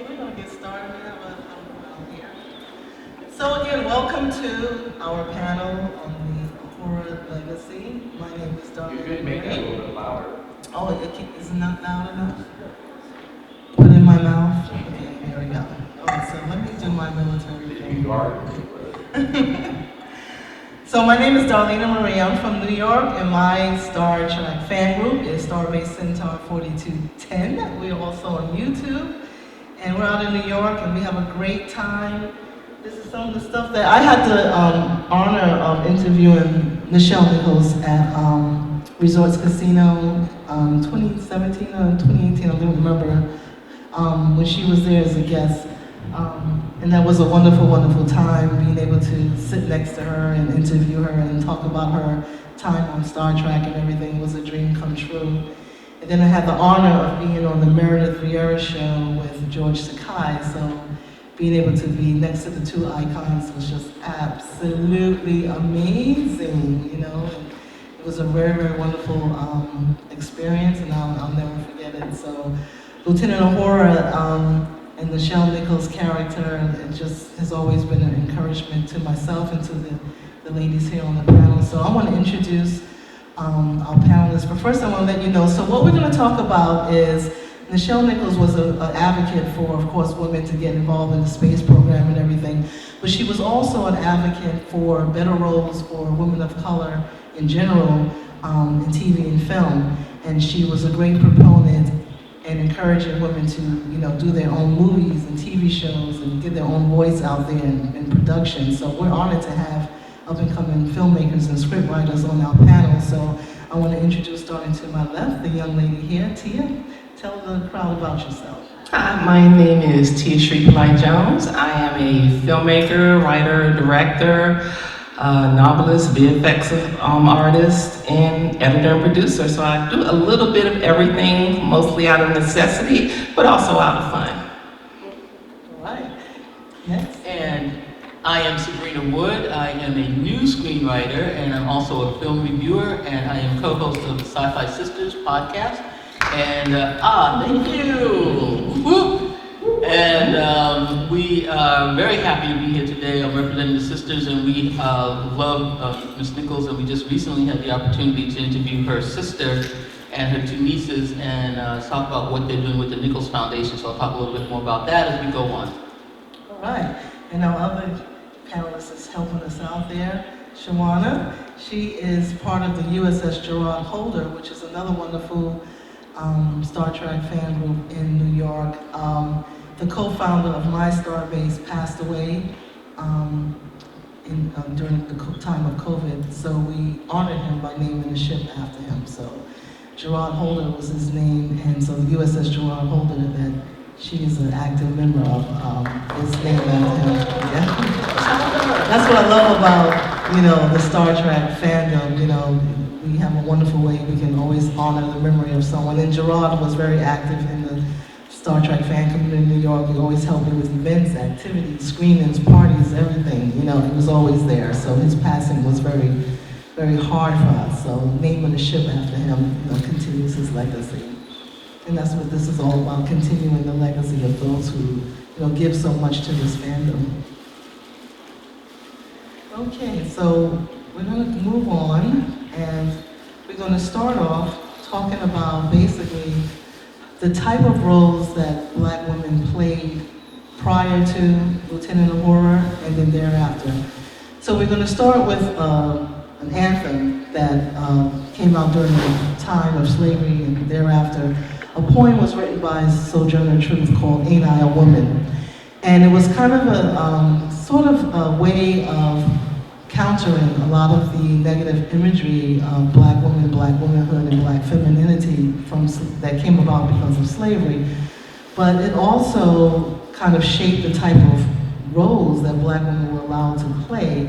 we're going to get started. We have a panel here. So again, welcome to our panel on the Uhura legacy. My name is Dr. You could make that a little bit louder. Oh, is it not loud enough? Put it in my mouth? Okay, here we go. Alright, so let me do my military thing. You are. So my name is Darlena Marie. I'm from New York, and my Star Trek fan group is Starbase Centaur 4210. We're also on YouTube, and we're out in New York, and we have a great time. This is some of the stuff that I had the honor of interviewing Nichele Nichols at Resorts Casino 2017 or 2018, I don't remember, when she was there as a guest. And that was a wonderful, wonderful time, being able to sit next to her and interview her and talk about her time on Star Trek and everything. It was a dream come true. And then I had the honor of being on the Meredith Vieira show with George Takei, so being able to be next to the two icons was just absolutely amazing, you know. It was a very, very wonderful experience, and I'll never forget it. So Lieutenant Uhura, and Nichele Nichols' character, it just has always been an encouragement to myself and to the ladies here on the panel. So I want to introduce our panelists, but first I want to let you know, so what we're going to talk about is, Nichele Nichols was an advocate for, of course, women to get involved in the space program and everything, but she was also an advocate for better roles for women of color in general in TV and film, and she was a great proponent and encouraging women to, you know, do their own movies and TV shows and get their own voice out there in production. So we're honored to have up-and-coming filmmakers and scriptwriters on our panel. So I want to introduce, starting to my left, the young lady here, Tia. Tell the crowd about yourself. Hi, my name is Tia Shree Jones. I am a filmmaker, writer, director, novelist, VFX artist, and editor and producer. So I do a little bit of everything, mostly out of necessity, but also out of fun. All right. Next. And I am Sabrina Wood. I am a new screenwriter, and I'm also a film reviewer, and I am co-host of the Sci-Fi Sisters podcast. And thank you. Woo! And we are very happy to be here today. I'm representing the sisters, and we love Ms. Nichols, and we just recently had the opportunity to interview her sister and her two nieces, and talk about what they're doing with the Nichols Foundation. So I'll talk a little bit more about that as we go on. All right. And our other panelist is helping us out there, Shawana. She is part of the USS Gerard Holder, which is another wonderful Star Trek fan group in New York. The co-founder of My Starbase passed away during the time of COVID, so we honored him by naming the ship after him. So Gerard Holder was his name, and so the USS Gerard Holder that she is an active member of is named after him. Yeah. That's what I love about, you know, the Star Trek fandom. You know, we have a wonderful way we can always honor the memory of someone. And Gerard was very active in the Star Trek fan community in New York. He always helped me with events, activities, screenings, parties, everything. You know, he was always there. So his passing was very, very hard for us. So naming the ship after him, you know, continues his legacy. And that's what this is all about, continuing the legacy of those who, you know, give so much to this fandom. Okay, so we're going to move on, and we're going to start off talking about basically the type of roles that Black women played prior to Lieutenant Uhura and then thereafter. So we're going to start with an anthem that came out during the time of slavery and thereafter. A poem was written by Sojourner Truth called Ain't I a Woman? And it was kind of a sort of a way of countering a lot of the negative imagery of Black women, Black womanhood, and Black femininity that came about because of slavery. But it also kind of shaped the type of roles that Black women were allowed to play,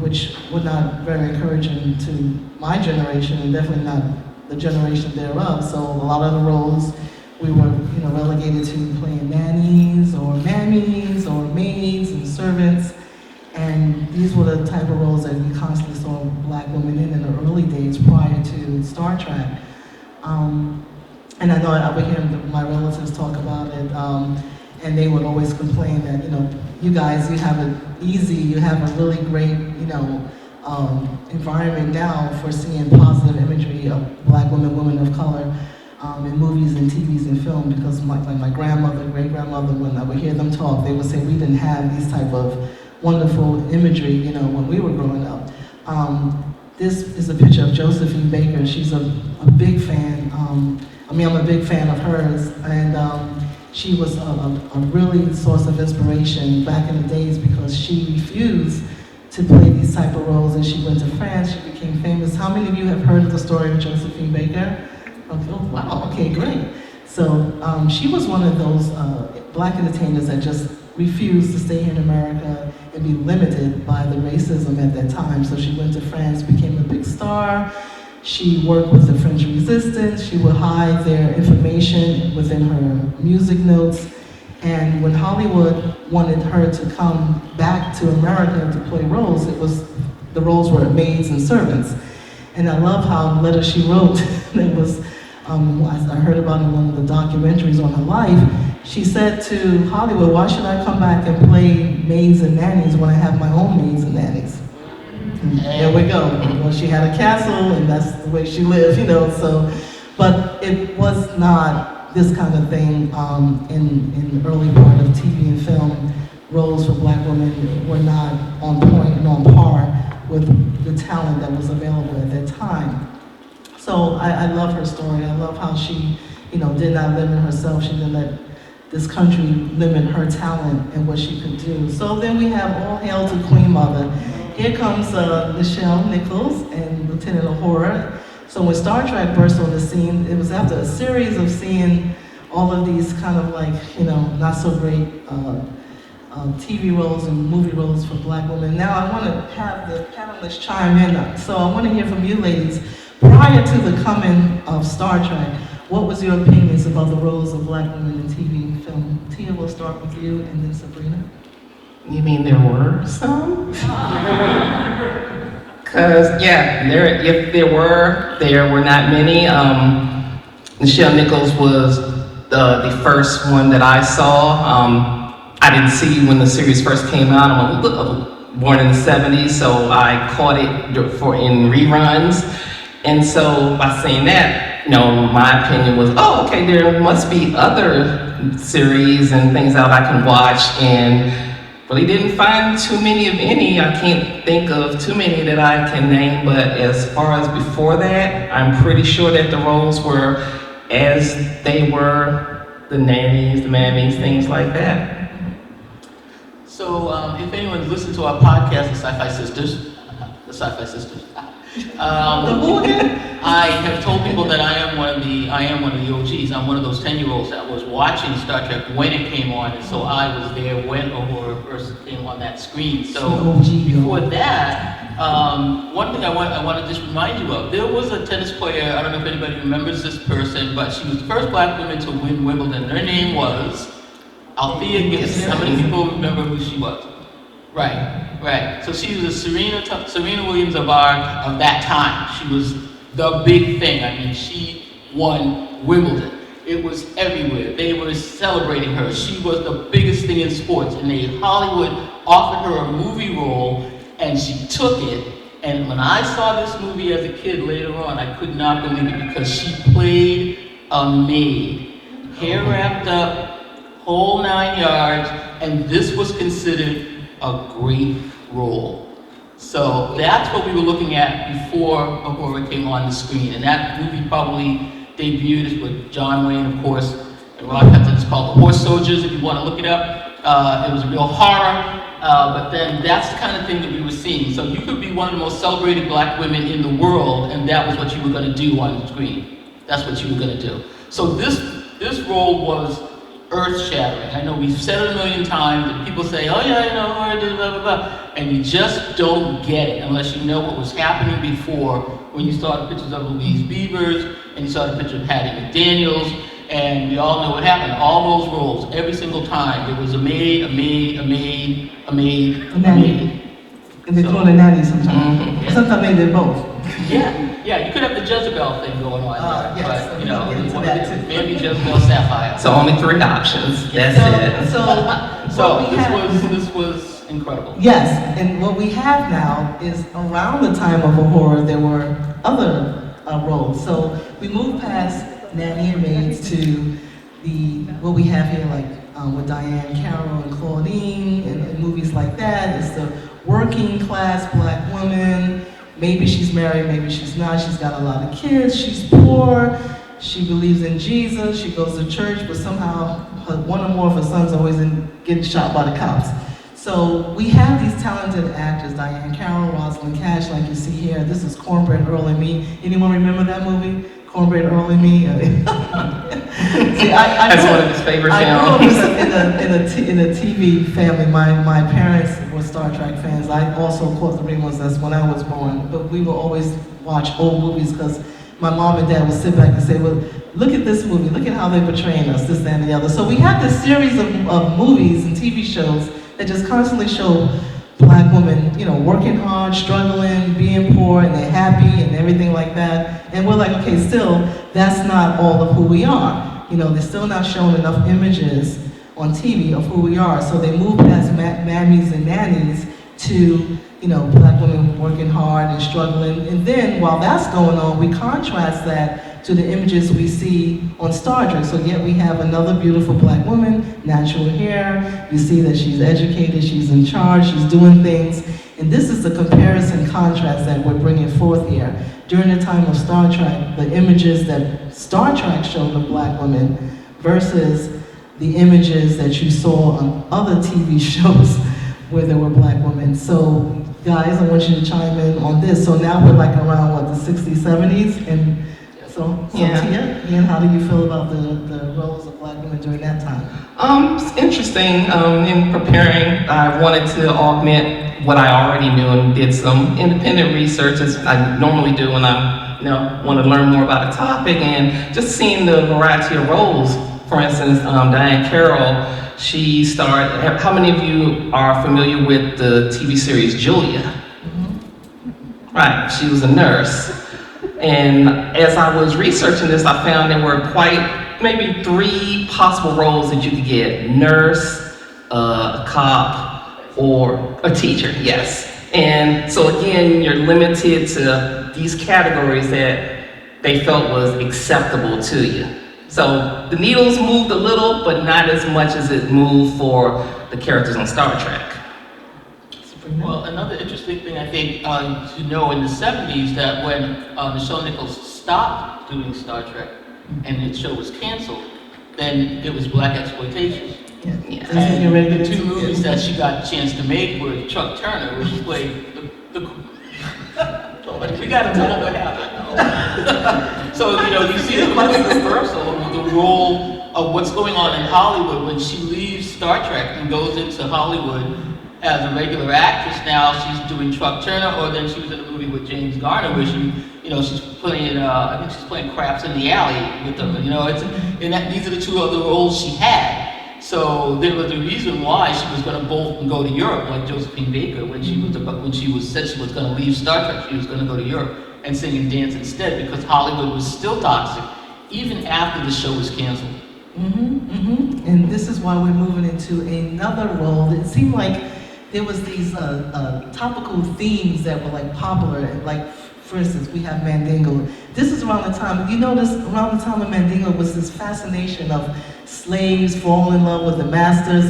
which were not very encouraging to my generation, and definitely not the generation thereof. So a lot of the roles we were, you know, relegated to playing nannies or mammies or maids and servants. And these were the type of roles that we constantly saw Black women in the early days prior to Star Trek. And I know I would hear my relatives talk about it. and they would always complain that, you guys, you have it easy, you have a really great, environment now for seeing positive imagery of black women of color in movies and TVs and film, because my grandmother, great-grandmother, when I would hear them talk, they would say we didn't have these type of wonderful imagery, when we were growing up. This is a picture of Josephine Baker. She's a big fan. I'm a big fan of hers, and she was a really source of inspiration back in the days, because she refused to play these type of roles, and she went to France. She became famous. How many of you have heard of the story of Josephine Baker? Oh, wow, okay, great. So she was one of those black entertainers that just refused to stay here in America and be limited by the racism at that time. So she went to France, became a big star. She worked with the French Resistance. She would hide their information within her music notes. And when Hollywood wanted her to come back to America to play roles, the roles were maids and servants. And I love how the letter she wrote, that was, I heard about in one of the documentaries on her life. She said to Hollywood, why should I come back and play maids and nannies when I have my own maids and nannies? And there we go. Well, she had a castle, and that's the way she lived, so. But it was not this kind of thing in the early part of TV and film. Roles for black women were not on point and on par with the talent that was available at that time. So I love her story. I love how she, did not limit herself. She didn't let this country limit her talent and what she could do. So then we have All Hail to Queen Mother. Here comes Nichele Nichols and Lieutenant Uhura. So when Star Trek burst on the scene, it was after a series of seeing all of these kind of like, not so great TV roles and movie roles for black women. Now I want to have the panelists chime in. So I want to hear from you ladies. Prior to the coming of Star Trek, what was your opinions about the roles of black women in TV and film? Tia, we'll start with you, and then Sabrina. You mean there were some? Because, yeah, if there were not many. Nichele Nichols was the first one that I saw. I didn't see when the series first came out. I'm born in the 70s, so I caught it in reruns. And so by saying that, my opinion was, okay, there must be other series and things that I can watch, and really didn't find too many of any. I can't think of too many that I can name, but as far as before that, I'm pretty sure that the roles were as they were, the nannies, the mammies, things like that. So if anyone's listened to our podcast, the Sci-Fi Sisters, I have told people that I am one of the OGs. I'm one of those 10-year-olds that was watching Star Trek when it came on, and so I was there when Uhura first came on that screen. So before that, one thing I want to just remind you of, there was a tennis player, I don't know if anybody remembers this person, but she was the first black woman to win Wimbledon. Her name was Althea Gibson. How many people remember who she was? Right. So she was a Serena Williams of that time. She was the big thing. I mean, she won Wimbledon. It was everywhere. They were celebrating her. She was the biggest thing in sports. And Hollywood offered her a movie role, and she took it. And when I saw this movie as a kid later on, I could not believe it, because she played a maid. Hair wrapped up, whole 9 yards, and this was considered a great role. So that's what we were looking at before Uhura came on the screen. And that movie probably debuted with John Wayne, of course, and Rock Hudson. It's called The Horse Soldiers, if you want to look it up. It was a real horror, but then that's the kind of thing that we were seeing. So you could be one of the most celebrated black women in the world, and that was what you were going to do on the screen. That's what you were going to do. So this role was earth-shattering. I know we've said it a million times, and people say, oh yeah, I did blah, blah, blah, and you just don't get it unless you know what was happening before, when you saw the pictures of Louise Beavers, and you saw the picture of Hattie McDaniels, and we all know what happened. All those roles, every single time, there was a maid, a maid, a maid, a maid, a maid. And they call it nanny sometimes. Yeah. Sometimes they did both. Yeah, you could have the Jezebel thing going on there, yes, but, you know, we can get into one that of the- too. maybe Jezebel Sapphire. So only 3 options. That's it. So what we have- this was incredible. Yes, and what we have now is around the time of Uhura, there were other roles. So we moved past nanny and maids to what we have here, like with Diane Carroll and Claudine, and movies like that. It's the working class black woman. Maybe she's married, maybe she's not. She's got a lot of kids. She's poor. She believes in Jesus. She goes to church, but somehow one or more of her sons are always getting shot by the cops. So we have these talented actors, Diane Carroll, Rosalind Cash, like you see here. This is Cornbread Earl and Me. Anyone remember that movie? Cornbread Earl and Me? See, That's one of his favorite I grew films. up in a TV family. My parents were Star Trek fans. I also caught the reruns. That's when I was born. But we would always watch old movies because my mom and dad would sit back and say, well, look at this movie. Look at how they're portraying us, this, that, and the other. So we have this series of movies and TV shows that just constantly show black women, you know, working hard, struggling, being poor, and they're happy and everything like that. And we're like, okay, still, that's not all of who we are. You know, they're still not showing enough images on TV of who we are. So they move past mammies and nannies to, you know, black women working hard and struggling. And then while that's going on, we contrast that to the images we see on Star Trek. So yet we have another beautiful black woman, natural hair. You see that she's educated, she's in charge, she's doing things. And this is the comparison contrast that we're bringing forth here. During the time of Star Trek, the images that Star Trek showed of black women versus the images that you saw on other TV shows where there were black women. So guys, I want you to chime in on this. So now we're like around, what, the 60s, 70s? And so Yeah. Tia, Ian, how do you feel about the roles of black women during that time? It's interesting. In preparing, I wanted to augment what I already knew and did some independent research, as I normally do when I want to learn more about a topic, and just seeing the variety of roles. For instance, Diane Carroll, she starred. How many of you are familiar with the TV series Julia? Mm-hmm. Right, she was a nurse. And as I was researching this, I found there were maybe 3 possible roles that you could get: nurse, a cop, or a teacher, yes. And so again, you're limited to these categories that they felt was acceptable to you. So the needles moved a little, but not as much as it moved for the characters on Star Trek. Well, another interesting thing I think to know in the 70s, that when Nichele Nichols stopped doing Star Trek and the show was canceled, then it was black exploitation. Yeah. And the 2 movies that she got a chance to make were Chuck Turner, where she played we got another habit. So, you know, you see the reversal of the role of what's going on in Hollywood when she leaves Star Trek and goes into Hollywood as a regular actress. Now she's doing Chuck Turner, or then she was in a movie with James Garner where she's playing, I think she's playing Craps in the Alley with them. You know, these are the 2 other roles she had. So there was a reason why she was going to bolt and go to Europe, like Josephine Baker, when she said she was going to leave Star Trek. She was going to go to Europe and sing and dance instead, because Hollywood was still toxic even after the show was canceled. And this is why we're moving into another role. It seemed like there was these topical themes that were like popular, like for instance, we have Mandingo. This is around the time, you notice around the time of Mandingo was this fascination of slaves falling in love with the masters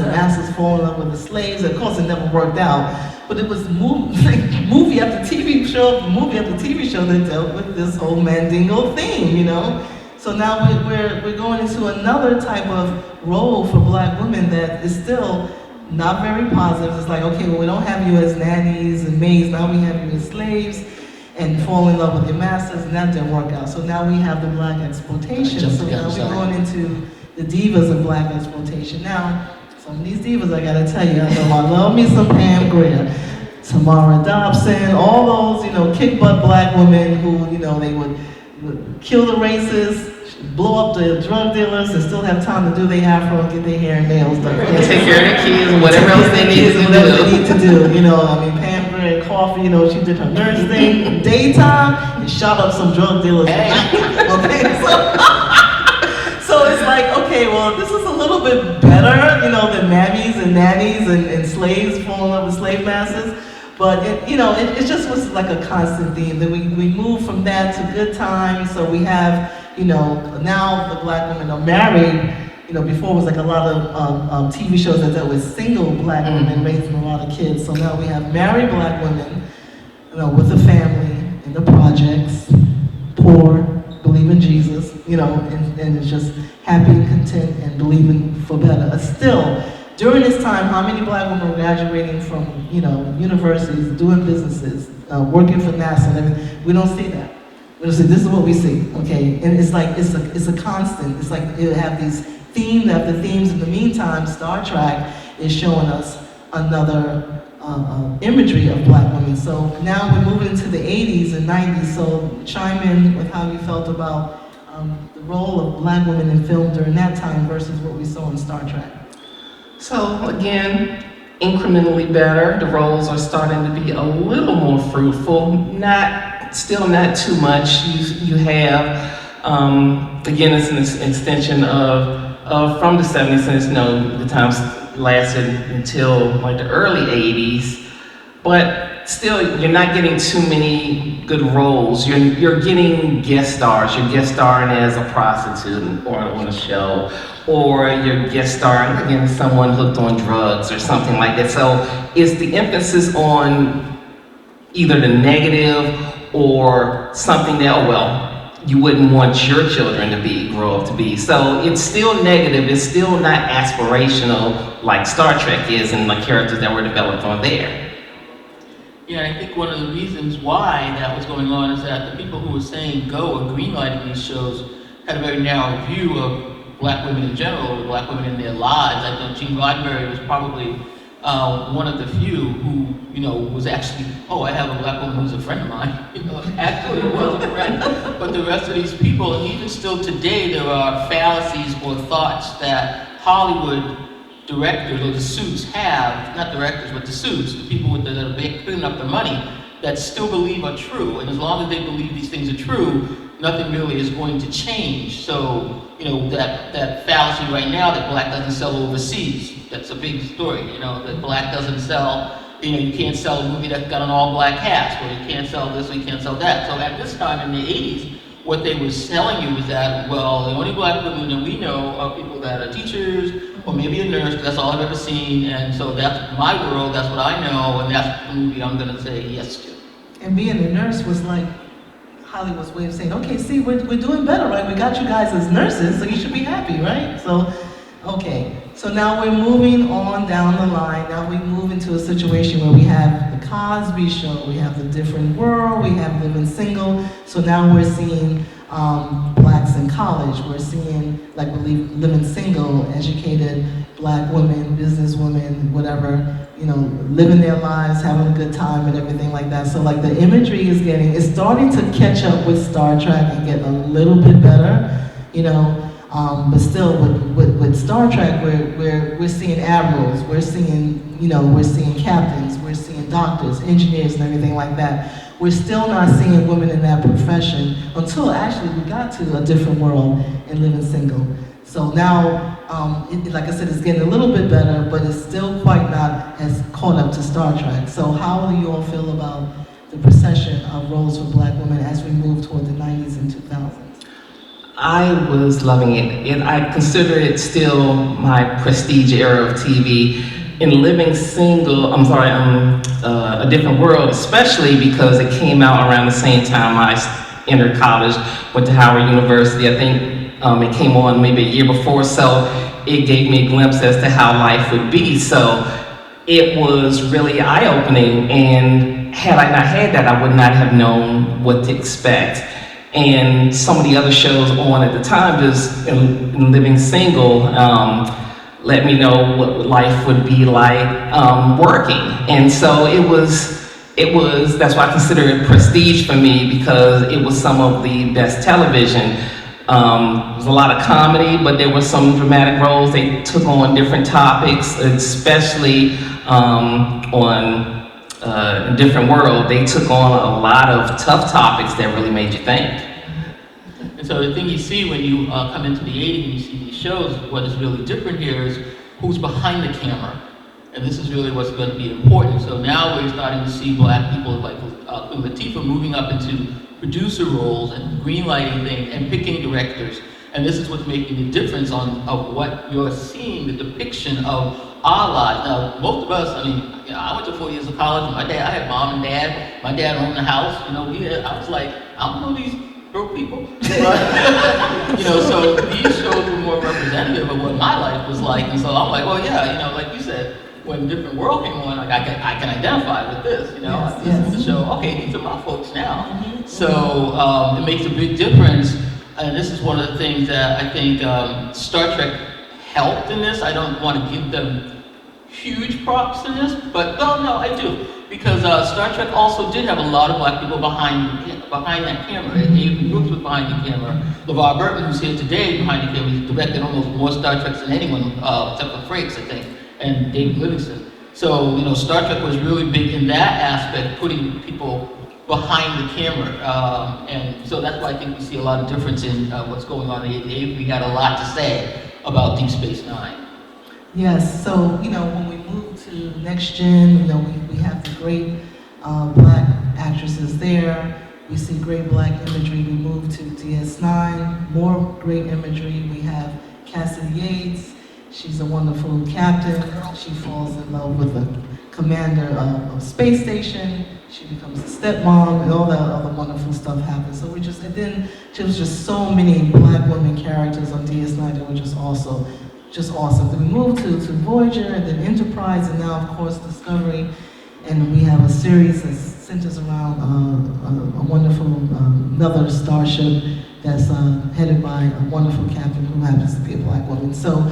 fall in love with the slaves. Of course, it never worked out, but it was movie after TV show that dealt with this whole Mandingo theme, you know? So now we're going into another type of role for black women that is still not very positive. It's like, okay, well, we don't have you as nannies and maids, now we have you as slaves and fall in love with your masters, and that didn't work out. So now we have the black exploitation. So now we're going into the divas of black exploitation. Now, some of these divas, I gotta tell you, I love me some Pam Grier, Tamara Dobson, all those, you know, kick butt black women who, you know, they would kill the racists, blow up the drug dealers, and still have time to do their afro and get their hair and nails done. And take care of their kids and whatever else they need to do. You know, I mean, Pam Grier, get coffee, you know, she did her nurse thing in daytime and shot up some drug dealers at night. Okay, so it's like, okay, well, this is a little bit better, you know, than mammies and nannies and slaves falling in love with slave masters. But it just was like a constant theme. Then we moved from that to good times. So we have, you know, now the black women are married. You know, before it was like a lot of TV shows that dealt with single black women raising a lot of kids. So now we have married black women, you know, with a family in the projects, poor, believe in Jesus, you know, and it's just happy and content and believing for better. Still, during this time, how many black women were graduating from, you know, universities, doing businesses, working for NASA and everything? We don't see that. We don't see, this is what we see, okay? And it's like, it's a constant. It's like you have these themes after themes. In the meantime, Star Trek is showing us another imagery of black women. So now we're moving into the 80s and 90s, so chime in with how you felt about the role of black women in film during that time versus what we saw in Star Trek. So again, incrementally better. The roles are starting to be a little more fruitful. Still not too much. You have, again, it's an extension of from the 70s, since the times lasted until like the early 80s. But still, you're not getting too many good roles. You're getting guest stars. You're guest starring as a prostitute or on a show, or you're guest starring again someone hooked on drugs or something like that. So it's the emphasis on either the negative or something that, you wouldn't want your children to grow up to be. So it's still negative. It's still not aspirational like Star Trek is and the characters that were developed on there. Yeah, I think one of the reasons why that was going on is that the people who were saying go or greenlighting these shows had a very narrow view of black women in general, or black women in their lives. I think Gene Roddenberry was probably one of the few who, was actually, I have a black woman who's a friend of mine. Actually was a friend. But the rest of these people, and even still today, there are fallacies or thoughts that Hollywood directors or the suits have, not directors, but the suits, the people that are putting up the money, that still believe are true. And as long as they believe these things are true, nothing really is going to change. So, that fallacy right now that black doesn't sell overseas, that's a big story, that black doesn't sell, you can't sell a movie that's got an all-black cast, or you can't sell this, or you can't sell that. So at this time in the 80s, what they were selling you is that, the only black women that we know are people that are teachers, or maybe a nurse, because that's all I've ever seen, and so that's my world, that's what I know, and that's the movie I'm gonna say yes to. And being a nurse was like Hollywood's way of saying, okay, see, we're doing better, right? We got you guys as nurses, so you should be happy, right? So, okay. So now we're moving on down the line. Now we move into a situation where we have the Cosby Show, we have the Different World, we have Living Single. So now we're seeing blacks in college. We're seeing, like, living single, educated black women, business women, whatever, living their lives, having a good time and everything like that. So like the imagery it's starting to catch up with Star Trek and get a little bit better, but still with Star Trek, we're seeing admirals, we're seeing captains, we're seeing doctors, engineers and everything like that. We're still not seeing women in that profession until actually we got to A Different World and Living Single. So now, like I said, it's getting a little bit better, but it's still quite not as caught up to Star Trek. So how do you all feel about the procession of roles for black women as we move toward the 90s and 2000s? I was loving it. I consider it still my prestige era of TV. In Living Single, A Different World, especially because it came out around the same time I entered college, went to Howard University. I think it came on maybe a year before, so it gave me a glimpse as to how life would be. So it was really eye-opening, and had I not had that, I would not have known what to expect. And some of the other shows on at the time, just in Living Single, let me know what life would be like working. And so it was, that's why I consider it prestige for me, because it was some of the best television. There was a lot of comedy, but there were some dramatic roles. They took on different topics, especially on in a different world, they took on a lot of tough topics that really made you think. And so the thing you see when you come into the 80s and you see these shows, what is really different here is who's behind the camera. And this is really what's going to be important. So now we're starting to see black people like Queen Latifah moving up into producer roles and greenlighting things and picking directors. And this is what's making the difference of what you're seeing, the depiction of our lives. Now, most of us, I mean, I went to 4 years of college. I had mom and dad. My dad owned the house. I was like, I don't know these broke people. But, so these shows were more representative of what my life was like. And so I'm like, well, yeah, like you said, when Different World came on, like I can identify with this. This is the show. Okay, these are my folks now. Mm-hmm. So it makes a big difference. And this is one of the things that I think Star Trek helped in this. I don't want to give them huge props in this, but well, no, I do. Because Star Trek also did have a lot of black people behind that camera. Avery Brooks was behind the camera. LeVar Burton, who's here today, behind the camera. He's directed almost more Star Treks than anyone, except for Frakes, I think, and David Livingston. So, Star Trek was really big in that aspect, putting people behind the camera. And so that's why I think we see a lot of difference in what's going on. Avery had a lot to say about Deep Space Nine. Yes, so, when we move to Next Gen, we have the great black actresses there. We see great black imagery. We move to DS9, more great imagery. We have Cassidy Yates. She's a wonderful captain. She falls in love with the commander of Space Station. She becomes a stepmom, and all that other wonderful stuff happens. So and then there was just so many black women characters on DS9 that were just awesome. Then we moved to Voyager, and then Enterprise, and now, of course, Discovery. And we have a series that centers around a wonderful, another starship that's headed by a wonderful captain who happens to be a black woman. So,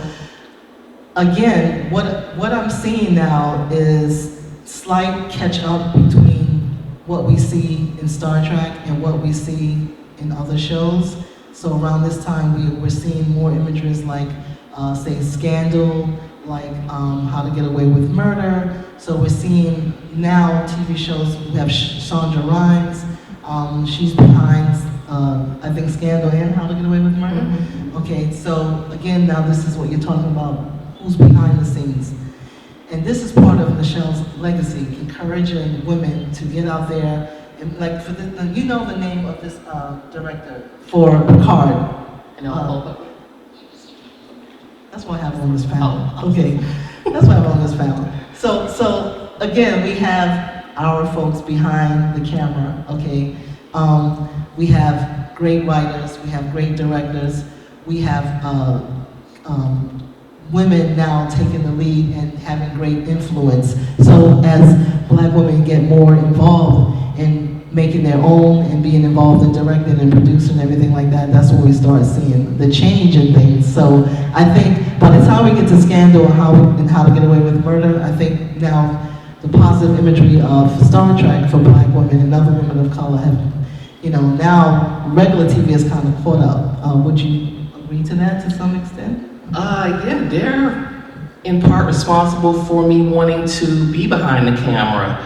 again, what I'm seeing now is slight catch-up between what we see in Star Trek and what we see in other shows. So around this time, we're seeing more images like say Scandal, like How to Get Away with Murder. So we're seeing now TV shows. We have Shonda Rhimes. She's behind, I think, Scandal and How to Get Away with Murder. Mm-hmm. Okay, so again, now this is what you're talking about. Who's behind the scenes? And this is part of Nichelle's legacy, encouraging women to get out there. And like for the name of this director for Picard. That's why I have on this panel. Okay, that's why I have on this panel. So again, we have our folks behind the camera. Okay, we have great writers, we have great directors, we have women now taking the lead and having great influence. So as black women get more involved in making their own and being involved in directing and producing and everything like that, that's when we start seeing the change in things. So I think by the time we get to Scandal and How to Get Away with Murder, I think now the positive imagery of Star Trek for black women and other women of color have, now regular TV is kind of caught up. Would you agree to that to some extent? Yeah, they're in part responsible for me wanting to be behind the camera.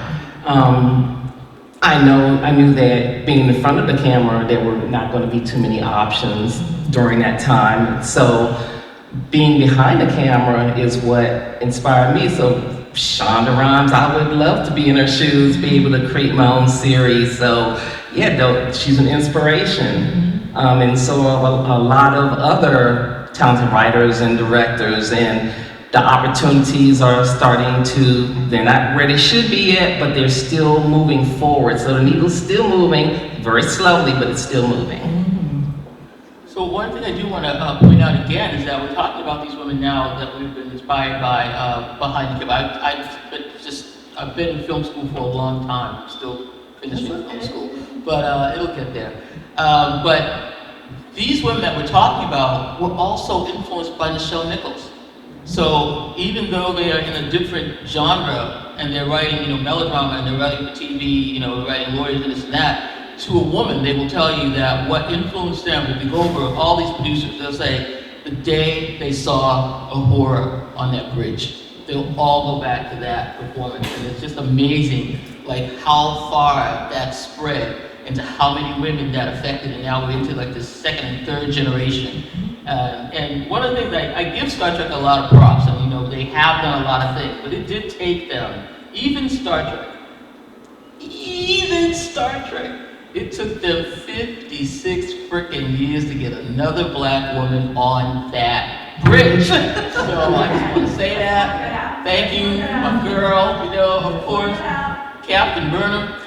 I knew that being in the front of the camera, there were not going to be too many options during that time. So being behind the camera is what inspired me. So Shonda Rhimes, I would love to be in her shoes, be able to create my own series. So yeah, she's an inspiration. And so a lot of other talented writers and directors, and the opportunities are they're not where they should be yet, but they're still moving forward. So the needle's still moving, very slowly, but it's still moving. So one thing I do want to point out again is that we're talking about these women now that we've been inspired by behind the camera. I've been in film school for a long time. I'm still finishing film school, but it'll get there. But these women that we're talking about were also influenced by Nichele Nichols. So even though they are in a different genre and they're writing, melodrama and they're writing for TV, writing lawyers and this and that, to a woman, they will tell you that what influenced them, if you go over all these producers, they'll say, the day they saw Uhura on that bridge, they'll all go back to that performance. And it's just amazing like how far that spread and to how many women that affected, and now we're into like this second and third generation. And one of the things I give Star Trek a lot of props, and they have done a lot of things, but it did take them, even Star Trek, it took them 56 freaking years to get another black woman on that bridge. So I just want to say that. Thank you, my girl, of course, Captain Burnham.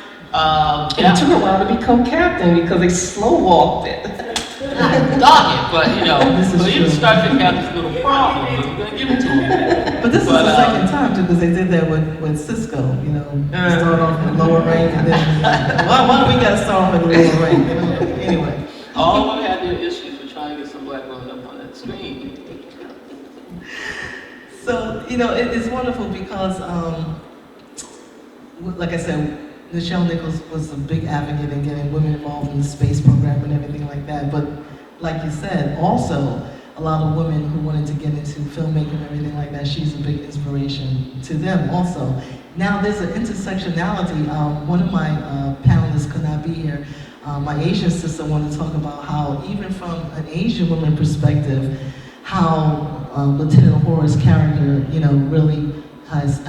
It took a while to become captain because they slow walked it. Dog it, but This is but even true. Star Trek has this little problem. I'm gonna give it to them. But this is the second time too, because they did that with Cisco. Start off with lower rank, and then why do we got to start off with the lower rank? Anyway. All of them had their issues with trying to get some black women up on that screen. So it's wonderful because, like I said, Nichele Nichols was a big advocate in getting women involved in the space program and everything like that. But like you said, also a lot of women who wanted to get into filmmaking and everything like that, she's a big inspiration to them also. Now there's an intersectionality. One of my panelists could not be here. My Asian sister wanted to talk about how, even from an Asian woman perspective, how Lieutenant Uhura's character, really has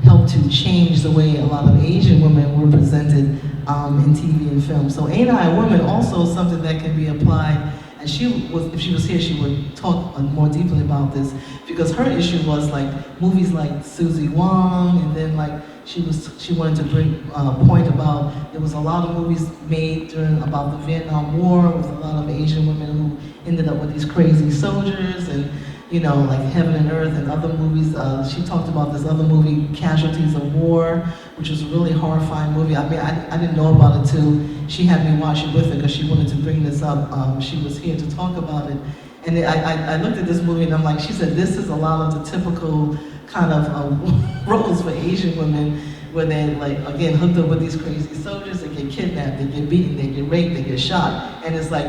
helped to change the way a lot of Asian women were presented in TV and film. So Ain't I a Woman also is something that can be applied, and if she was here, she would talk more deeply about this, because her issue was like movies like Susie Wong, and then like she wanted to bring a point about there was a lot of movies made about the Vietnam War with a lot of Asian women who ended up with these crazy soldiers, and like Heaven and Earth and other movies. She talked about this other movie, Casualties of War, which was a really horrifying movie. I mean, I didn't know about it till she had me watch it with her because she wanted to bring this up. She was here to talk about it. And I looked at this movie and I'm like, she said, this is a lot of the typical kind of roles for Asian women, where they're like, again, hooked up with these crazy soldiers, they get kidnapped, they get beaten, they get raped, they get shot. And it's like,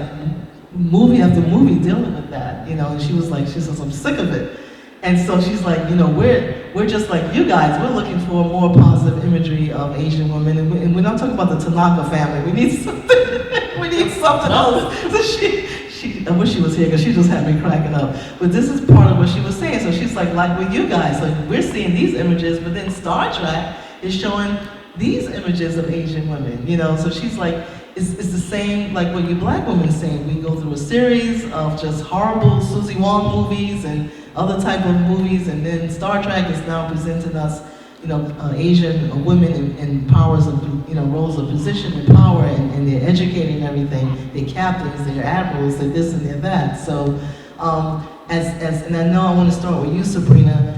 movie after movie dealing with that, and she says, I'm sick of it. And so she's like, we're just like you guys, we're looking for more positive imagery of Asian women, and we're not talking about the Tanaka family, we need something else. So I wish she was here because she just had me cracking up. But this is part of what she was saying. So she's like with you guys, like we're seeing these images, but then Star Trek is showing these images of Asian women, so she's like, it's the same like what you black women are saying. We go through a series of just horrible Susie Wong movies and other type of movies, and then Star Trek is now presenting us, Asian women in powers of, roles of position and power, and they're educating everything. They're captains, they're admirals, they're this and they're that. So, and I know I want to start with you, Sabrina,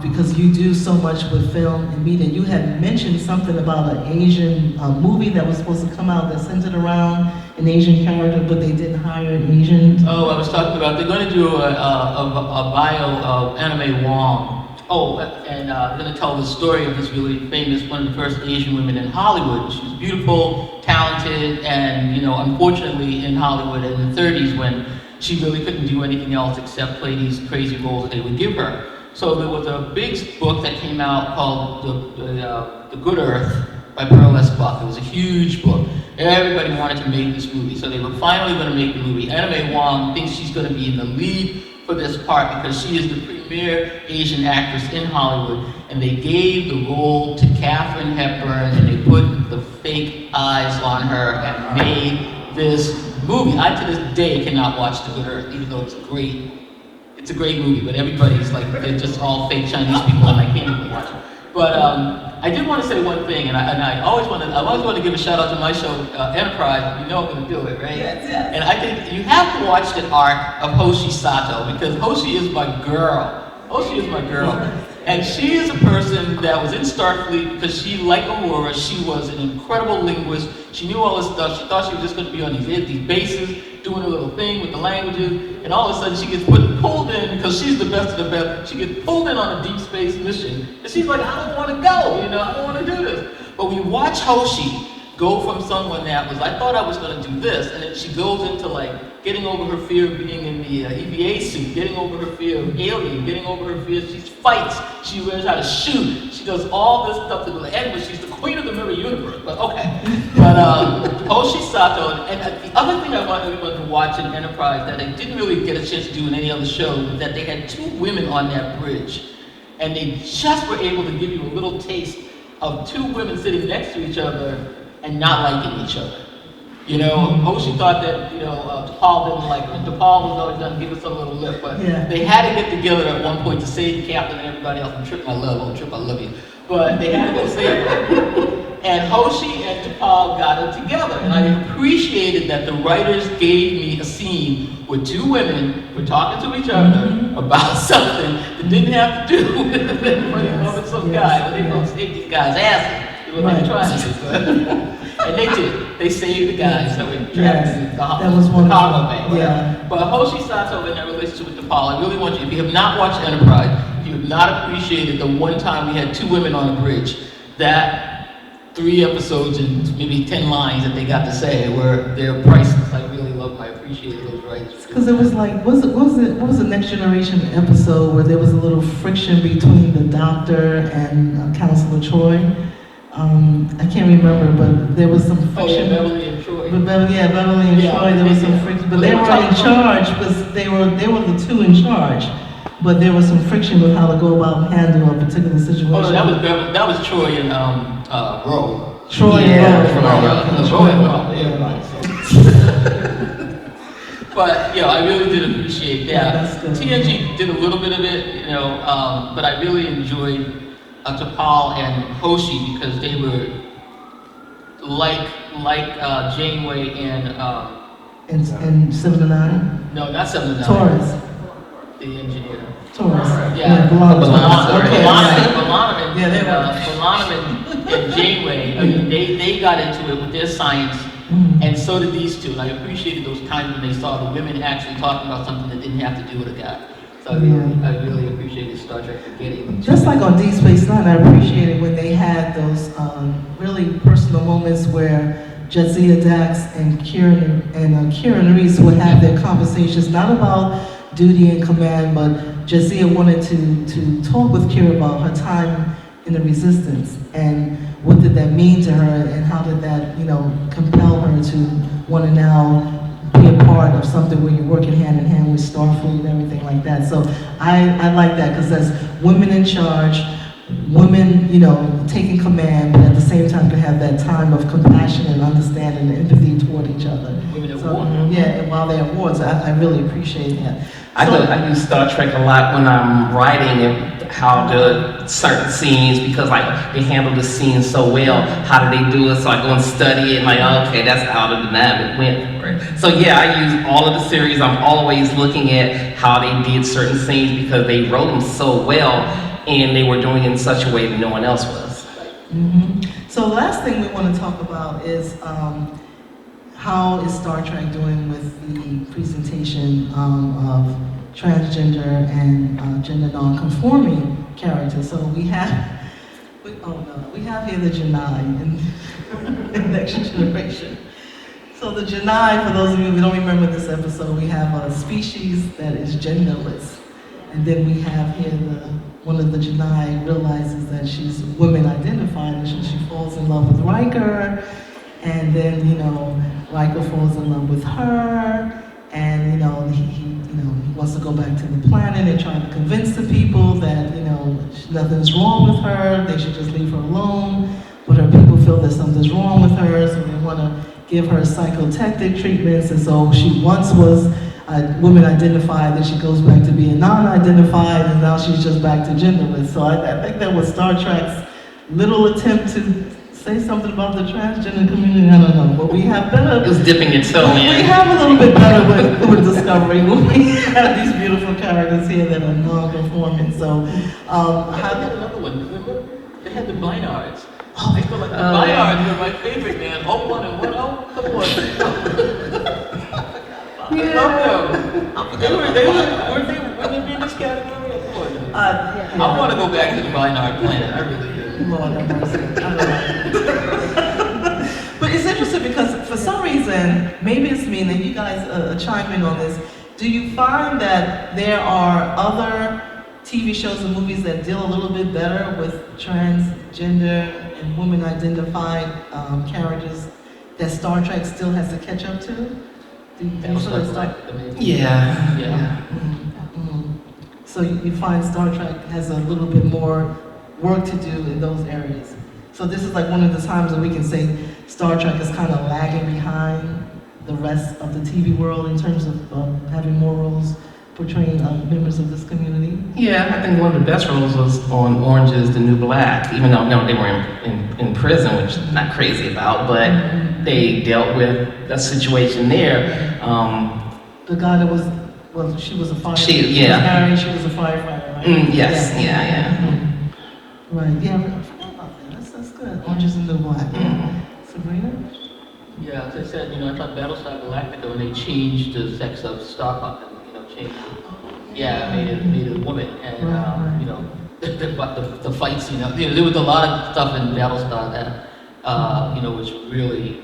because you do so much with film and media. You had mentioned something about an Asian movie that was supposed to come out that centered around an Asian character, but they didn't hire an Asian. Oh, I was talking about, they're going to do a bio of Anime Wong. Oh, and they're going to tell the story of this really famous, one of the first Asian women in Hollywood. She was beautiful, talented, and unfortunately in Hollywood in the 30s, when she really couldn't do anything else except play these crazy roles that they would give her. So there was a big book that came out called The Good Earth by Pearl S. Buck. It was a huge book. Everybody wanted to make this movie, so they were finally going to make the movie. Anime Wong thinks she's going to be in the lead for this part because she is the premier Asian actress in Hollywood, and they gave the role to Katharine Hepburn, and they put the fake eyes on her and made this movie. I, to this day, cannot watch The Good Earth, even though it's a great movie, but everybody's like, they're just all fake Chinese people, and I can't even watch it. But I did want to say one thing, and I always want to give a shout out to my show, Enterprise. You know I'm going to do it, right? Yes, yes. And I think you have to watch the arc of Hoshi Sato, because Hoshi is my girl. Hoshi is my girl. And she is a person that was in Starfleet because she, like Uhura, she was an incredible linguist. She knew all this stuff. She thought she was just going to be on these bases, doing a little thing with the languages, and all of a sudden she gets pulled in, because she's the best of the best. She gets pulled in on a deep space mission, and she's like, I don't want to go, I don't want to do this. But we watch Hoshi go from someone that was, I thought I was going to do this, and then she goes into like getting over her fear of being in the EVA suit, getting over her fear of alien, getting over her fear, she fights, she learns how to shoot, She does all this stuff to the end, but she's the queen of the mirror universe. But okay. But Hoshi Sato, and the other thing I want everyone to watch in Enterprise that I didn't really get a chance to do in any other show was that they had two women on that bridge, and they just were able to give you a little taste of two women sitting next to each other and not liking each other. You know, Hoshi thought that, T'Pol didn't like her. T'Pol was always going to give us a little lip, but they had to get together at one point to save Captain and everybody else. Trip, I love you. But they had to go save her. And Hoshi and T'Pol got it together. And I appreciated that the writers gave me a scene where two women were talking to each other about something that didn't have to do with some guy. But they don't save these guys' asses. Is what they were trying to do. And they did. They saved the guys that were trapped in the cargo bay. Yeah. But Hoshi Sato in that relationship with T'Pol, I really want you, if you have not watched Enterprise, if you have not appreciated the one time we had two women on a bridge, that 3 episodes and maybe 10 lines that they got to say were their priceless. I really loved them. I appreciated those writers. Because it was like, what was the Next Generation episode where there was a little friction between the Doctor and Counselor Troy? I can't remember, but there was some friction. Oh, yeah, Beverly and Troy. Beverly and Troy, there was some friction. But they were in charge, because they were the two in charge. But there was some friction with how to go about handling a particular situation. Oh, no, that was Troy and Roe. Troy and Roe. But I really did appreciate that. That's good. TNG did a little bit of it, but I really enjoyed T'Pol and Hoshi because they were like Janeway and 7 to 9? No, not 7 to 9. Taurus. The engineer. Taurus. Yeah. B'Elanna. And Janeway, I mean, they got into it with their science, and so did these two. And I appreciated those times when they saw the women actually talking about something that didn't have to do with a guy. So I really appreciated Star Trek for getting. Just like on Deep Space Nine, I appreciated when they had those really personal moments where Jadzia Dax and Kieran Reese would have their conversations, not about duty and command, but Jadzia wanted to talk with Kira about her time in the Resistance and what did that mean to her and how did that, compel her to want to now be a part of something where you're working hand in hand with Starfleet and everything like that. So I like that because there's women in charge, women, taking command, but at the same time can have that time of compassion and understanding and empathy toward each other. Women at So, war. yeah, and while they're at war, so I really appreciate that. I use Star Trek a lot when I'm writing and how to certain scenes because they handle the scene so well. How do they do it? So I go and study it and okay, that's how the dynamic went for it. So yeah, I use all of the series. I'm always looking at how they did certain scenes because they wrote them so well and they were doing it in such a way that no one else was. So the last thing we want to talk about is how is Star Trek doing with the presentation of transgender and gender non-conforming characters? So we have here the Janai in Next Generation. So the Janai, for those of you who don't remember this episode, we have a species that is genderless. And then we have here one of the Janai realizes that she's women identified and she falls in love with Riker. And then, Riker falls in love with her, and he wants to go back to the planet and try to convince the people that nothing's wrong with her, they should just leave her alone. But her people feel that something's wrong with her, so they want to give her psychotactic treatments. And so she once was a woman identified, then she goes back to being non-identified, and now she's just back to genderless. So I think that was Star Trek's little attempt to say something about the transgender community. I don't know, but we have better. It was dipping your toe in. We have a little bit better with Discovery when we have these beautiful characters here that are non-conforming. So, I had another one. Remember? They had the Bynards. I feel like the Bynards were my favorite, man. 01 and 10. Come on. I love them. Were they in this category? Come on. I want to go back to the Bynard planet. I really do. Lord have mercy. I don't know. But it's interesting because for some reason, maybe it's me, and you guys chime in on this. Do you find that there are other TV shows and movies that deal a little bit better with transgender and women-identified characters that Star Trek still has to catch up to? Do you feel that Star? Yeah. So you find Star Trek has a little bit more work to do in those areas. So this is like one of the times that we can say Star Trek is kind of lagging behind the rest of the TV world in terms of having more roles portraying members of this community. Yeah, I think one of the best roles was on Orange is the New Black, even though no, they were in prison, which I'm not crazy about, but they dealt with a situation there. The guy that was, well, she was a firefighter. She was married, she was a firefighter, right? Yes, yeah. Right, yeah, I forgot about that. That's good. Orange is the New Black. Sabrina? Yeah, as I said, I thought Battlestar Galactica, when they changed the sex of Starbuck, changed it. Yeah, made it a woman, and the fights, there was a lot of stuff in Battlestar that, was really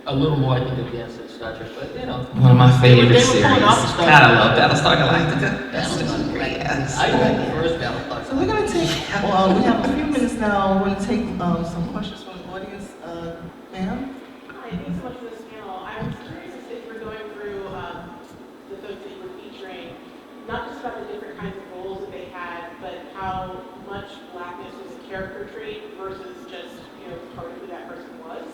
a little more, I think, advanced than Star Trek, but One of my favorite they were series. pulling off the God, Star I love Battlestar Galactica. That's just great. I like the first Battlestar. So we're going to take, we have a few minutes now. We're going to take some questions from the audience. Ma'am? Hi, thanks so much for this panel. I was curious if you were going through the folks that you were featuring, not just about the different kinds of roles that they had, but how much blackness was a character trait versus just, part of who that person was.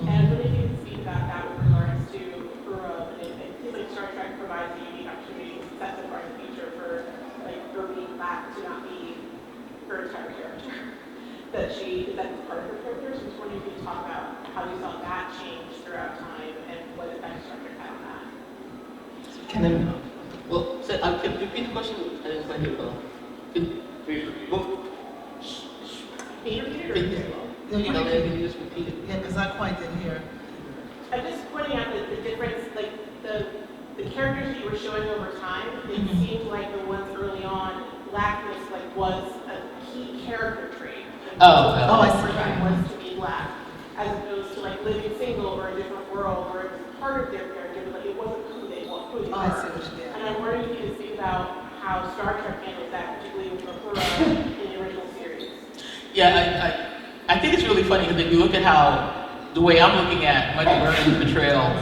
And I wonder if you can speak about that with regards to Uhura, and it seems like Star Trek provides a unique opportunity to set the part of the feature for, her being black to not be her entire character. That is part of her character. So I was wondering if you could talk about how you saw that change throughout time and what effect Star Trek had on that. Can I? Well, can you repeat the question? I didn't quite hear it. Can you repeat it? No, you Can can. you just repeat it? Yeah, because I quite didn't hear. I'm just pointing out the difference, the characters that you were showing over time, it seemed like the ones early on, blackness was a key character trait. I see. Was to be black, as opposed to living single or a different world where it was part of their character, but it wasn't who they were. I see what you did. And I'm wondering if you could speak about how Star Trek handles that, particularly with Uhura in the original series. Yeah, I think it's really funny because if you look at how, the way I'm looking at Michael Vernon's portrayal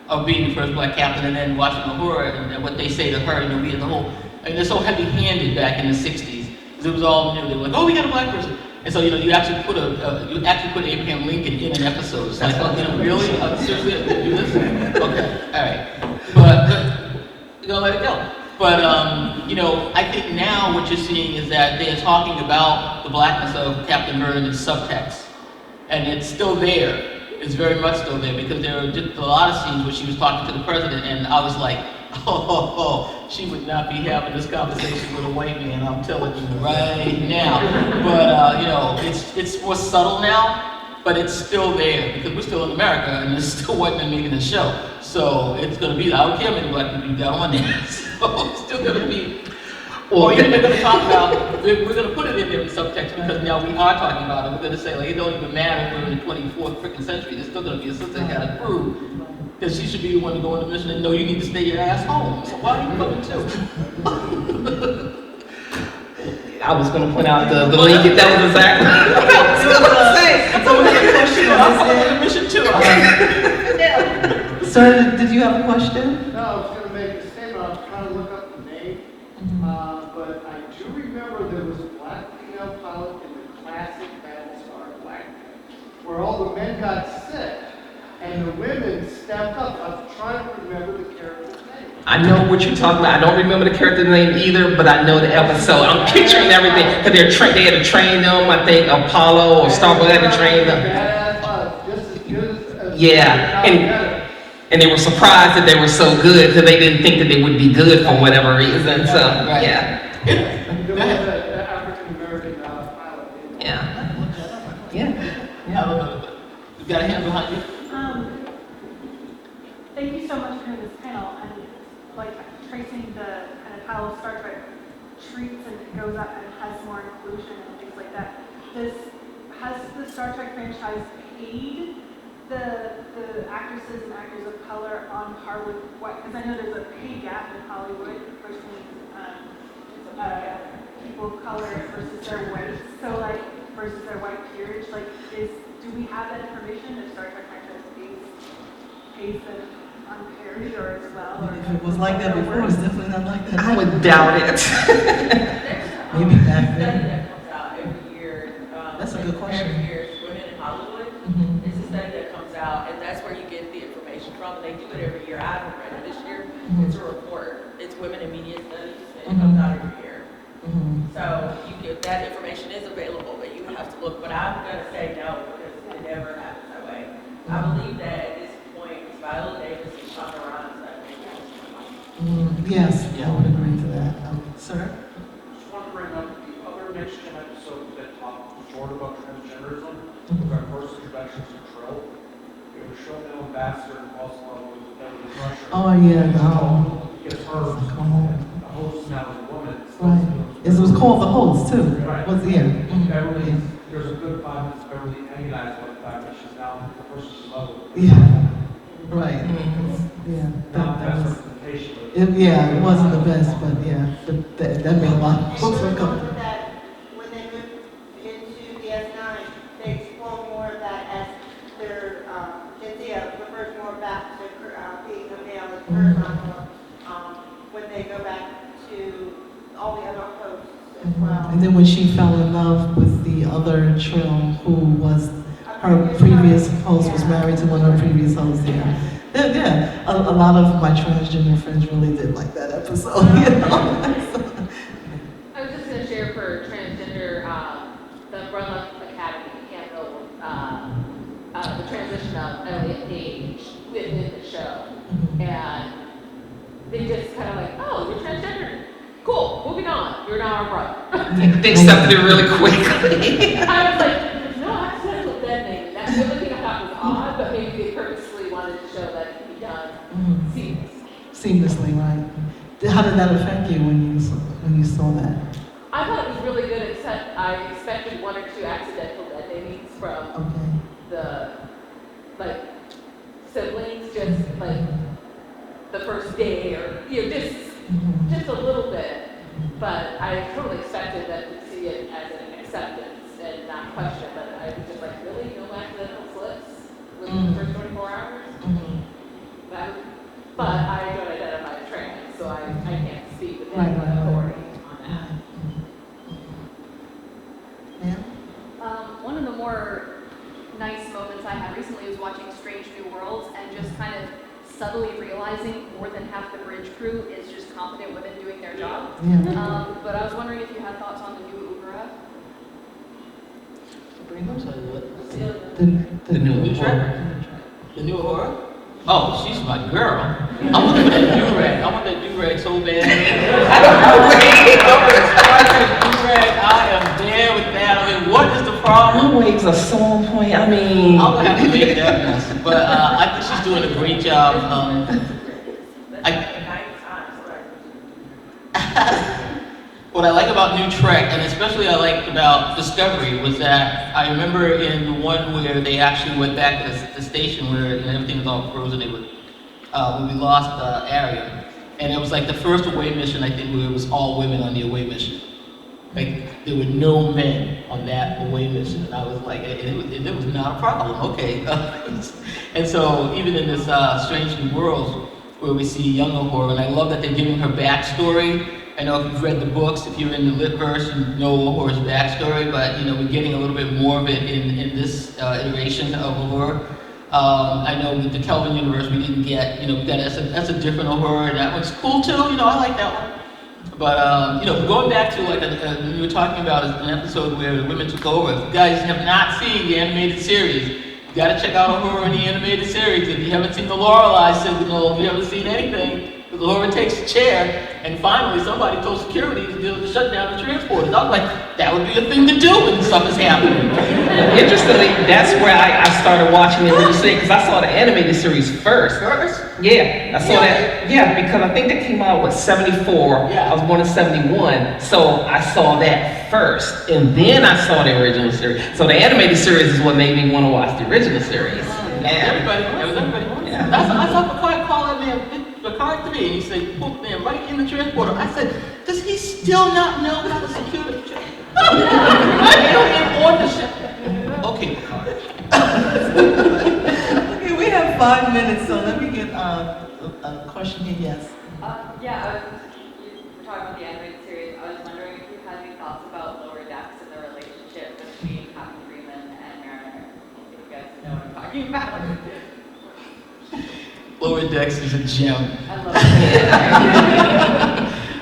of being the first black captain and then watching Uhura and what they say to her, we as a whole, they're so heavy-handed back in the 60s. Because it was all, they were like, oh, we got a black person. And so, you actually put Abraham Lincoln in an episode. It's like, really? Seriously, do this? Okay, all right. But let it go. But, I think now what you're seeing is that they're talking about the blackness of Captain Vernon in subtext. And it's still there. It's very much still there because there are just a lot of scenes where she was talking to the president and I was like, she would not be having this conversation with a white man, I'm telling you right now. But, it's more subtle now, but it's still there because we're still in America and there's still white men making the show. So it's going to be, I don't care how many black people you got on there. So it's still going to be, or even they're going to talk about, we're going to put it in there in subtext because now we are talking about it. We're going to say, it don't even matter if we're in the 24th freaking century, there's still going to be a sister that got to prove that she should be the one to go on the mission and no, you need to stay your ass home. So why are you coming too? I was going to point out the link. That was exactly what I was going to say. So we're going to I'm on the mission too. Sir, did you have a question? No, I was going to make a statement. I was trying to look up the name, but I do remember there was a black female pilot in the classic Battlestar Galactica, where all the men got sick and the women stepped up. I was trying to remember the character's name. I know what you're talking about. I don't remember the character's name either, but I know the episode. I'm picturing everything because they had to train them. I think Apollo or Starbuck had to train them. Just as good as Yeah, and they were surprised that they were so good because they didn't think that they would be good for whatever reason. So yeah. There was an African-American pilot. Yeah. You got a hand behind you? Thank you so much for this panel and tracing the kind of how Star Trek treats and goes up and has more inclusion and things like that. Has the Star Trek franchise paid the actresses and actors of color on par with what? Because I know there's a pay gap in Hollywood. Personally, people of color versus their white, so like versus their white peers, like do we have that information if Star Trek kind of pays them unfairly or as well? Or If it was like that before, it's definitely not like that. I would doubt it. Maybe back study then. that comes out every year. That's a good question. Every year, it's Women in Hollywood. Mhm. It's a study that comes out, and that's where you get the information from. They do it every year. I haven't read it this year. Mhm. It's a report. It's Women in Media Studies, and it Mhm. comes out every year. Mhm. So that information is available, but you have to look. But I'm gonna say no because it never happens that way. I believe that at this point, it's Viola Davis and Shonda Rhimes that make Yes, I would agree to that. Sir? Just want to bring up the other Next Gen episode that talked short about transgenderism, was our first introduction to Trill. It was Showman Ambassador and also with Beverly Crusher. Oh, yeah, no. Because her, the host now is a woman. Right. It was called The Host, too. Right. Was, yeah. Mhm. Beverly, there's a good 5 minutes Beverly agonized about the fact that she's now the person she's in love with. Yeah. Right. Yeah. Not That that was, representation, but yeah, it wasn't the best, but yeah, that made a lot of folks That uncomfortable. when they moved into the S9, they explored more of that as their Gen Z refers more back to being a male as horizontal when they go back to all the other hosts as well. And then when she fell in love with the other Trill, who was her previous host, was married to one of her previous hosts, yeah. Yeah, a lot of my transgender friends really did like that episode, you know? I was just going to share for transgender, the Umbrella Academy handled the transition of Elliot Page within the show. And they just kind of like, oh, you're transgender. Cool, moving on. You're now our brother. They accepted it really quickly. I was like, there's no accidental dead name. That's the only thing I thought was odd, but maybe they purposely wanted to show that it could be done seamlessly. Seamlessly, right. How did that affect you when you saw that? I thought it was really good, except I expected 1 or 2 accidental dead names from Okay. the, like, siblings, just like the first day or, just a little bit. But I totally expected them to see it as an acceptance and not question, but I was just like, really? No accidental slips within the first 24 hours? But I don't identify as trans, so I can't speak with any authority on that. One of the more nice moments I had recently was watching Strange New Worlds and just kind of subtly realizing more than half the bridge crew is just competent women doing their job. Yeah. But I was wondering if you had thoughts on the new Uhura. The new track? The new Uhura? Oh, she's my girl. I want that do-rag. I want that do-rag so bad. I don't know do-rag. I am there with that. I mean, what is the problem? Her waves are so on point. I mean, I'll have to make that mess. But I think she's doing a great job. What I like about New Trek, and especially I liked about Discovery, was that I remember in the one where they actually went back to the station where everything was all frozen. They would, when we lost Arya, and it was like the first away mission, I think, where it was all women on the away mission. Like there were no men on that away mission, and I was like, it was not a problem. Okay, and so even in this Strange New Worlds, where we see young Uhura, and I love that they're giving her backstory. I know if you've read the books, if you're in the lit verse, you know Uhura's backstory, but we're getting a little bit more of it in this iteration of Uhura. I know with the Kelvin universe, we didn't get, that's a different Uhura, and that one's cool too, I like that one. But, going back to like we were talking about an episode where the women took over. If you guys have not seen the animated series, you gotta check out Uhura in the animated series. If you haven't seen the Lorelei signal, you haven't seen anything. Uhura takes a chair, and finally somebody told security to shut down the transporters. I was like, that would be a thing to do when stuff is happening. interestingly, that's where I started watching it because I saw the animated series first. Yeah, I saw that. Yeah, because I think that came out, 74. Yeah. I was born in 71. So I saw that first. And then I saw the original series. So the animated series is what made me want to watch the original series. Everybody. Yeah. That's I call that man Picard 3, and he said, put them right in the transporter. I said, does he still not know how to secure the transporter? I don't even on the ship. Okay, Picard. Okay, we have 5 minutes, so let me get a question here, yes. You were talking about the animated series. I was wondering if you had any thoughts about Lower Decks and the relationship between Captain Freeman and Mariner. If you guys know what I'm talking about. Lower Decks is a gem. I love it.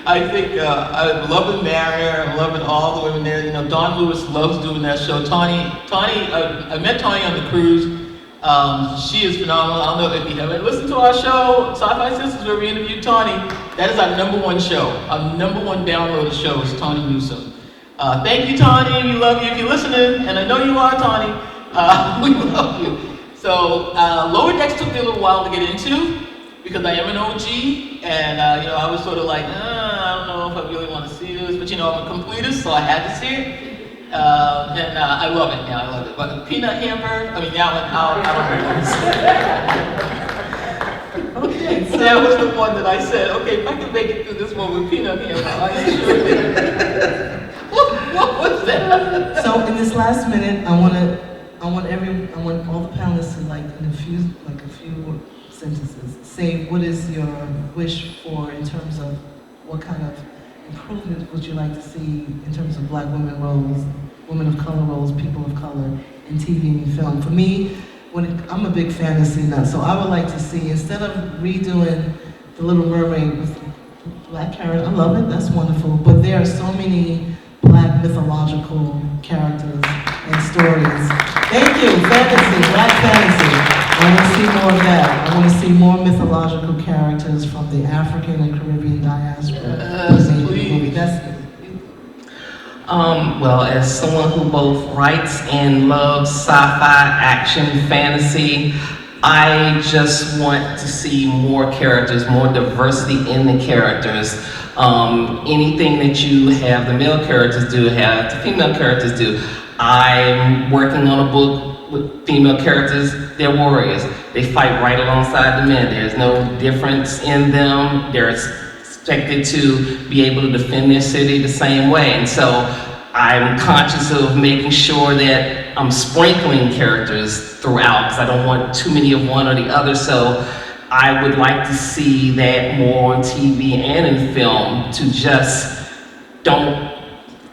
I think I'm loving Mariner, I'm loving all the women there. You know, Dawn Lewis loves doing that show. Tawny, I met Tawny on the cruise. She is phenomenal. I don't know if you haven't listened to our show, Sci-Fi Sisters, where we interviewed Tawny. That is our #1 show. Our #1 downloaded show is Tawny Newsome. Thank you, Tawny. We love you if you're listening, and I know you are, Tawny. We love you. So Lower Decks took me a little while to get into because I am an OG, and I was sort of like, I don't know if I really want to see this, but I'm a completist, so I had to see it. And I love it. Yeah, I love it. But the peanut hamburger, I don't know. Okay, so That was the one that I said, okay, if I can make it through this one with peanut hamburger, I sure did. What was that? So in this last minute, I want all the panelists to in a few sentences say what is your wish for in terms of what kind of improvement would you like to see in terms of Black women roles, women of color roles, people of color in TV and film. For me, I'm a big fantasy nut, so I would like to see, instead of redoing The Little Mermaid with Black characters, I love it, that's wonderful, but there are so many Black mythological characters and stories. Thank you, fantasy, Black fantasy. I want to see more of that. I want to see more mythological characters from the African and Caribbean diaspora. Yes, please. Well, as someone who both writes and loves sci-fi, action, fantasy, I just want to see more characters, more diversity in the characters. Anything that you have the male characters do, have the female characters do. I'm working on a book with female characters. They're warriors. They fight right alongside the men. There's no difference in them. They're expected to be able to defend their city the same way. And so I'm conscious of making sure that I'm sprinkling characters throughout because I don't want too many of one or the other. So I would like to see that more on TV and in film, to just don't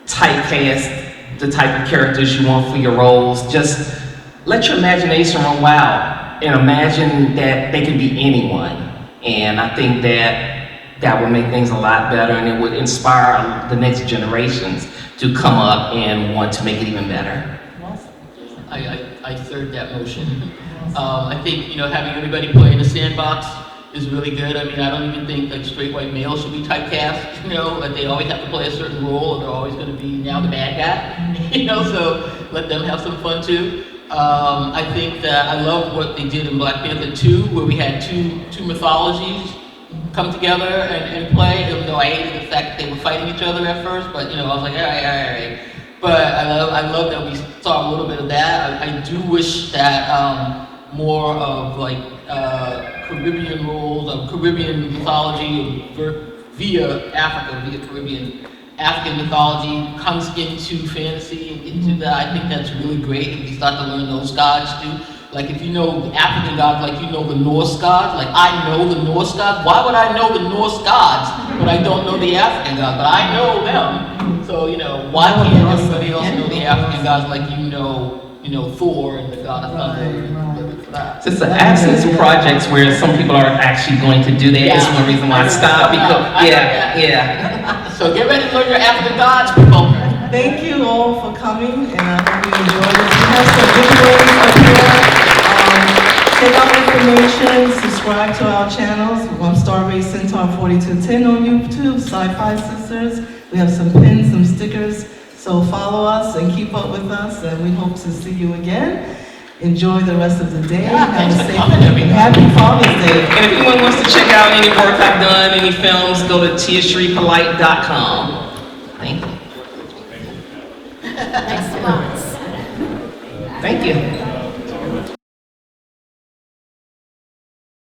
typecast the type of characters you want for your roles. Just let your imagination run wild and imagine that they can be anyone. And I think that would make things a lot better, and it would inspire the next generations to come up and want to make it even better. I third that motion. I think, having everybody play in the sandbox is really good. I don't even think straight white males should be typecast, that they always have to play a certain role, or they're always going to be now the bad guy, so let them have some fun too. I think that I love what they did in Black Panther 2, where we had two mythologies come together and play, even though I hated the fact that they were fighting each other at first, but I was like, all right. But I love that we saw a little bit of that. I do wish that more of Caribbean roles, of Caribbean mythology via Africa, via Caribbean African mythology comes into fantasy and into that. I think that's really great if we start to learn those gods too. Like if you know the African gods, like you know the Norse gods, like I know the Norse gods. Why would I know the Norse gods but I don't know the African gods? But I know them. So, why can't everybody else know the African gods like you know Thor and the god of thunder? So it's the absence of projects where some people are actually going to do that. That's one reason why I stopped. Because, yeah. So get ready to learn your African gods, people. Thank you all for coming, and I hope you enjoyed it. We have some giveaways up here. Check out information, subscribe to our channels. I'm Starbase Centaur 4210 on YouTube, Sci-Fi Sisters. We have some pins, some stickers, so follow us and keep up with us, and we hope to see you again. Enjoy the rest of the day. Have a safe and happy Father's Day. And if anyone wants to check out any work I've done, any films, go to tiashreepolite.com. Thank you. Next month. Thank you.